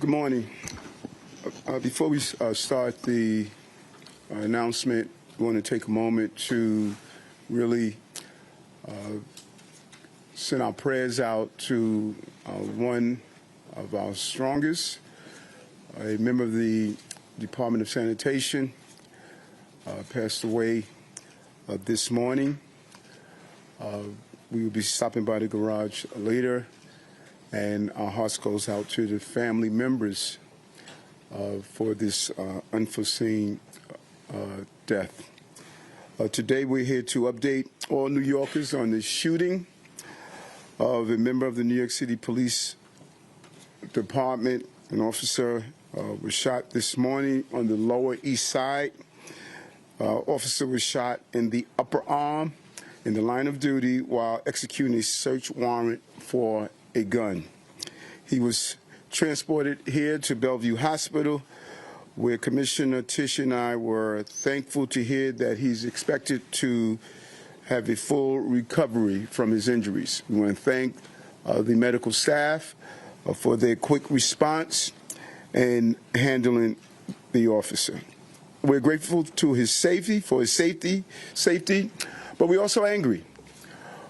Good morning. Before we start the announcement, I want to take a moment to really send our prayers out to one of our strongest, a member of the Department of Sanitation, passed away this morning. We will be stopping by the garage later, and our hearts goes out to the family members for this unforeseen death. Today we're here to update all New Yorkers on the shooting of a member of the New York City Police Department. An officer was shot this morning on the Lower East Side. Officer was shot in the upper arm in the line of duty while executing a search warrant for a gun. He was transported here to Bellevue Hospital, where Commissioner Tisch and I were thankful to hear that he's expected to have a full recovery from his injuries. We want to thank the medical staff for their quick response and handling the officer. We're grateful to his safety, but we're also angry.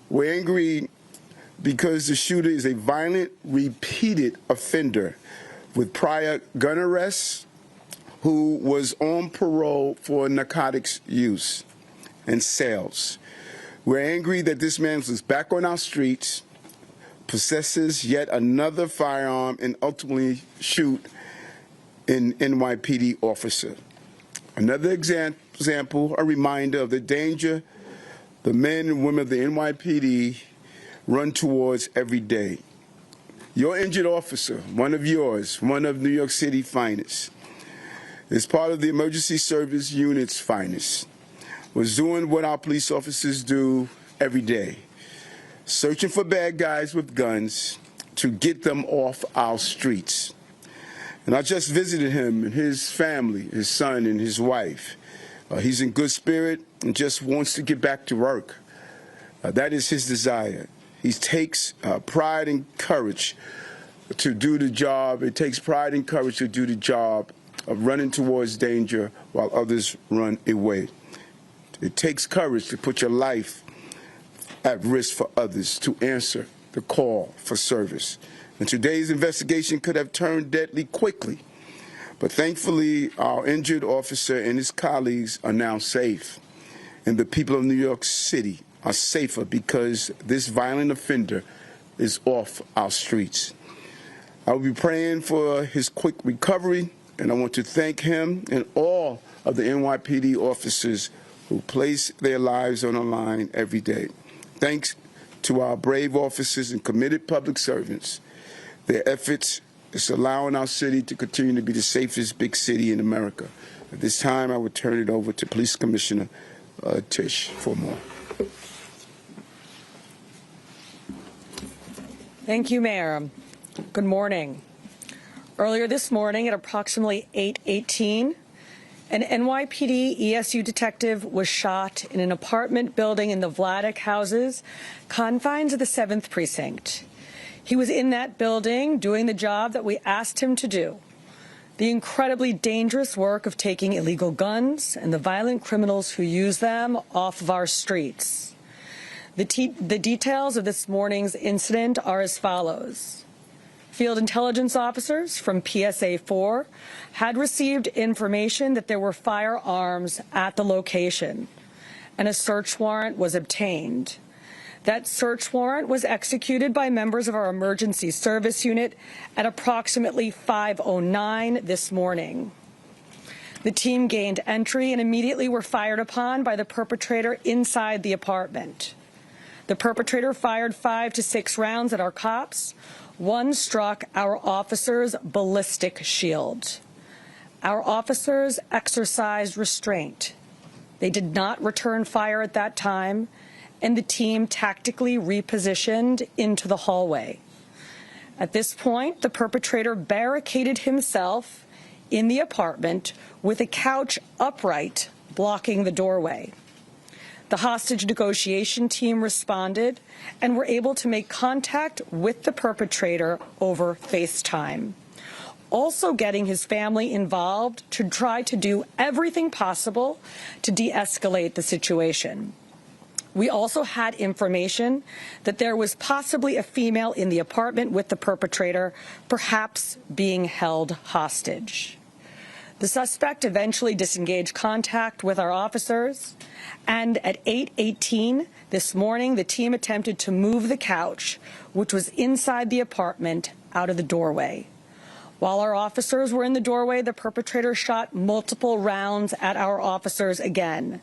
We're angry because the shooter is a violent, repeated offender with prior gun arrests who was on parole for narcotics use and sales. We're angry that this man is back on our streets, possesses yet another firearm, and ultimately shoot an NYPD officer. Another example, a reminder of the danger the men and women of the NYPD run towards every day. Your injured officer, one of yours, one of New York City's finest, is part of the emergency service unit's finest, was doing what our police officers do every day, searching for bad guys with guns to get them off our streets. And I just visited him and his family, his son and his wife. He's in good spirit and just wants to get back to work. That is his desire. He takes pride and courage to do the job. It takes pride and courage to do the job of running towards danger while others run away. It takes courage to put your life at risk for others, to answer the call for service. And today's investigation could have turned deadly quickly, but thankfully our injured officer and his colleagues are now safe, and the people of New York City are safer because this violent offender is off our streets. I will be praying for his quick recovery, and I want to thank him and all of the NYPD officers who place their lives on the line every day. Thanks to our brave officers and committed public servants. Their efforts is allowing our city to continue to be the safest big city in America. At this time, I will turn it over to Police Commissioner Tisch for more. Thank you, Mayor. Good morning. Earlier this morning at approximately 8:18, an NYPD ESU detective was shot in an apartment building in the Vladeck houses, confines of the 7th Precinct. He was in that building doing the job that we asked him to do, the incredibly dangerous work of taking illegal guns and the violent criminals who use them off of our streets. The details of this morning's incident are as follows. Field intelligence officers from PSA 4 had received information that there were firearms at the location, and a search warrant was obtained. That search warrant was executed by members of our emergency service unit at approximately 5:09 this morning. The team gained entry and immediately were fired upon by the perpetrator inside the apartment. The perpetrator fired 5 to 6 rounds at our cops. One struck our officer's ballistic shield. Our officers exercised restraint. They did not return fire at that time, and the team tactically repositioned into the hallway. At this point, the perpetrator barricaded himself in the apartment with a couch upright blocking the doorway. The hostage negotiation team responded and were able to make contact with the perpetrator over FaceTime. also getting his family involved to try to do everything possible to de-escalate the situation. We also had information that there was possibly a female in the apartment with the perpetrator, perhaps being held hostage. The suspect eventually disengaged contact with our officers, and at 8:18 this morning, the team attempted to move the couch, which was inside the apartment, out of the doorway. While our officers were in the doorway, the perpetrator shot multiple rounds at our officers again,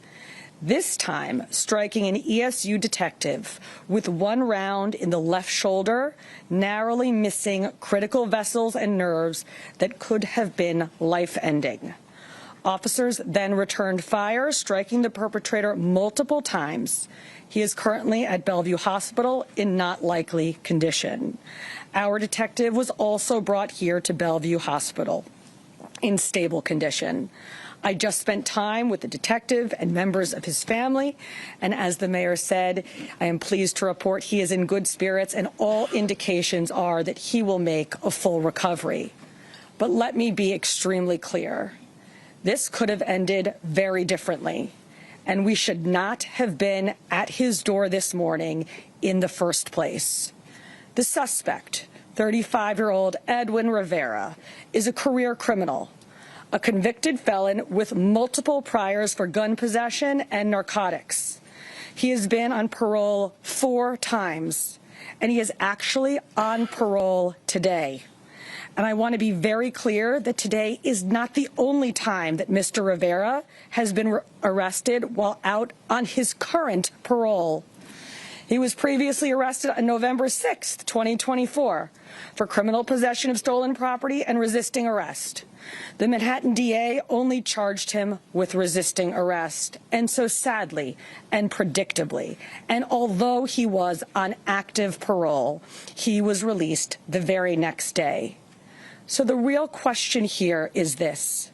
this time striking an ESU detective with one round in the left shoulder, narrowly missing critical vessels and nerves that could have been life-ending. Officers then returned fire, striking the perpetrator multiple times. He is currently at Bellevue Hospital in not likely condition. Our detective was also brought here to Bellevue Hospital in stable condition. I just spent time with the detective and members of his family, and as the mayor said, I am pleased to report he is in good spirits, and all indications are that he will make a full recovery. But let me be extremely clear. This could have ended very differently, and we should not have been at his door this morning in the first place. The suspect, 35-year-old Edwin Rivera, is a career criminal, a convicted felon with multiple priors for gun possession and narcotics. He has been on parole 4 times, and he is actually on parole today. And I want to be very clear that today is not the only time that Mr. Rivera has been arrested while out on his current parole. He was previously arrested on November 6th, 2024, for criminal possession of stolen property and resisting arrest. The Manhattan DA only charged him with resisting arrest, and so sadly and predictably, and although he was on active parole, he was released the very next day. So the real question here is this: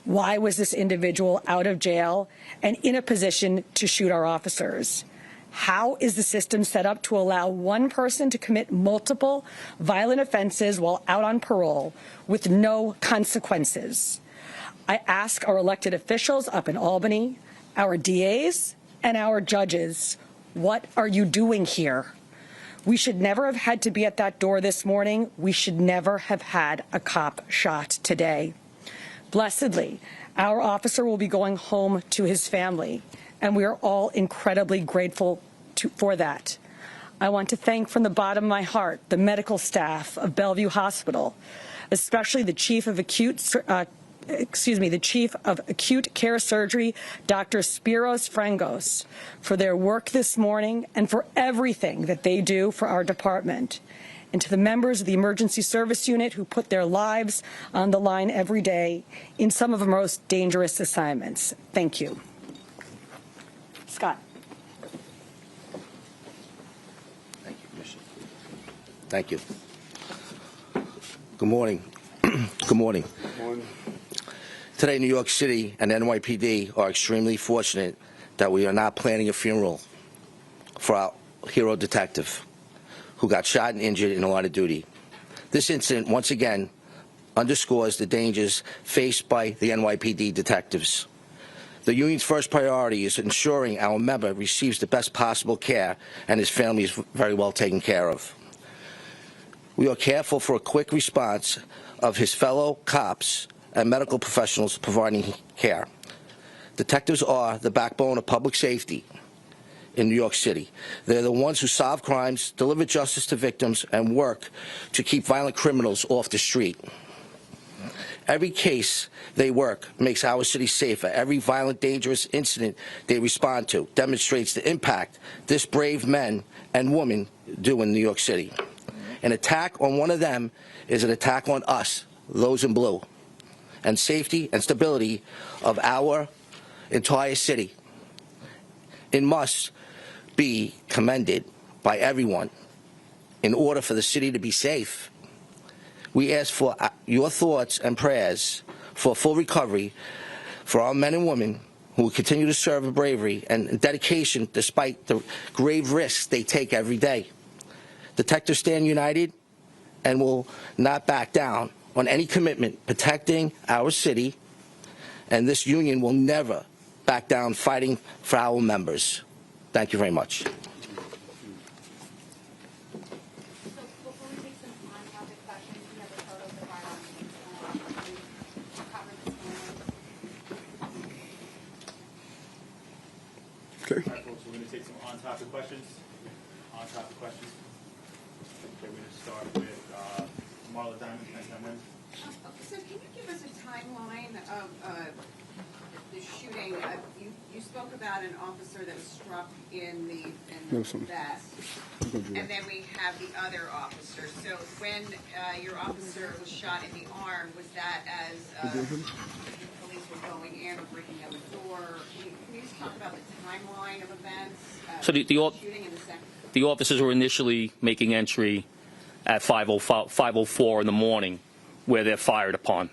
why was this individual out of jail and in a position to shoot our officers? How is the system set up to allow one person to commit multiple violent offenses while out on parole with no consequences? I ask our elected officials up in Albany, our DAs, and our judges, what are you doing here? We should never have had to be at that door this morning. We should never have had a cop shot today. Blessedly, our officer will be going home to his family, and we are all incredibly grateful for that. I want to thank from the bottom of my heart the medical staff of Bellevue Hospital, especially the Chief of Acute Care Surgery, Dr. Spiros Frangos, for their work this morning and for everything that they do for our department. And to the members of the Emergency Service Unit who put their lives on the line every day in some of the most dangerous assignments. Thank you. Scott. Thank you, Commissioner. Thank you. Good morning. Good morning. Good morning. Today, New York City and NYPD are extremely fortunate that we are not planning a funeral for our hero detective who got shot and injured in the line of duty. This incident, once again, underscores the dangers faced by the NYPD detectives. The union's first priority is ensuring our member receives the best possible care and his family is very well taken care of. We are careful for a quick response of his fellow cops and medical professionals providing care. Detectives are the backbone of public safety in New York City. They're the ones who solve crimes, deliver justice to victims, and work to keep violent criminals off the street. Every case they work makes our city safer. Every violent, dangerous incident they respond to demonstrates the impact this brave men and women do in New York City. An attack on one of them is an attack on us, those in blue, and safety and stability of our entire city. It must be commended by everyone in order for the city to be safe. We ask for your thoughts and prayers for full recovery for our men and women who will continue to serve with bravery and dedication despite the grave risks they take every day. Detectives stand united and will not back down on any commitment protecting our city, and this union will never back down fighting for our members. Thank you very much. Okay. All right, folks, we're going to take some on-topic questions. On-topic questions. Okay, we're going to start with Marla Diamond, 10 wins. So can you give us a timeline of the shooting? You spoke about an officer that was struck in the vest, and then we have the other officer. So when your officer was shot in the arm, was that as the police were going in or breaking down the door? Can you just talk about the timeline of events? So the shooting in the second. The officers were initially making entry at 5:04 in the morning, where they're fired upon.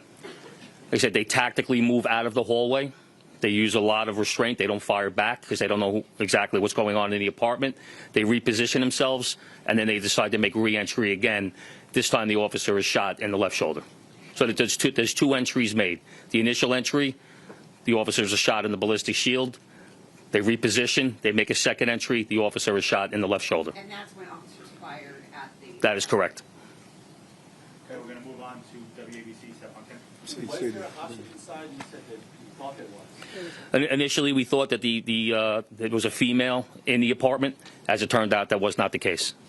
Like I said, they tactically move out of the hallway. They use a lot of restraint. They don't fire back because they don't know exactly what's going on in the apartment. They reposition themselves, and then they decide to make re-entry again. This time the officer is shot in the left shoulder. So there's two entries made. The initial entry, the officers are shot in the ballistic shield. They reposition. They make a second entry. The officer is shot in the left shoulder. And that's when officers fired at the... That is correct. Okay, we're going to move on to WABC, Steph Hunter. Was there a hostage inside? You said that you thought there was. Initially, we thought that there was a female in the apartment. As it turned out, that was not the case. Okay,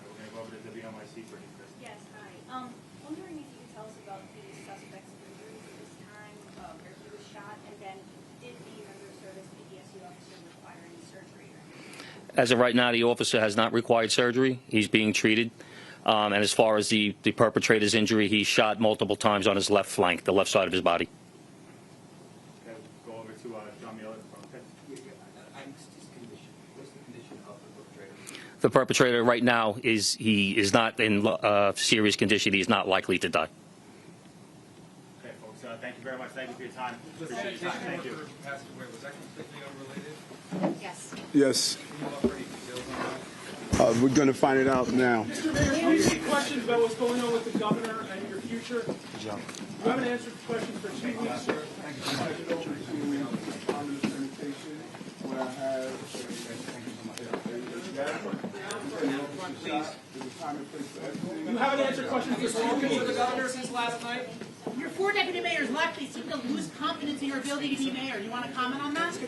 we're going to go over to WNYC for you, Chris. Yes, hi. Wondering if you could tell us about the suspect's injuries at this time, where he was shot, and then did the member of service PDSU officer require any surgery or anything? As of right now, the officer has not required surgery. He's being treated. And as far as the perpetrator's injury, he's shot multiple times on his left flank, the left side of his body. Okay, we'll go over to John Mueller. Okay. His condition. What's the condition of the perpetrator? The perpetrator right now is not in serious condition. He's not likely to die. Okay, folks, thank you very much. Thank you for your time. Appreciate your time. Thank you. Passed away. Was that completely unrelated? Yes. Yes. Can you offer any details on that? We're going to find it out now. Mr. Mayor, do you have questions about what's going on with the governor and your future? You haven't answered questions for 2 weeks, sir. You haven't answered questions for 2 weeks with the governor since last night? Your 4 deputy mayors left. They seem to lose confidence in your ability to be mayor. You want to comment on that?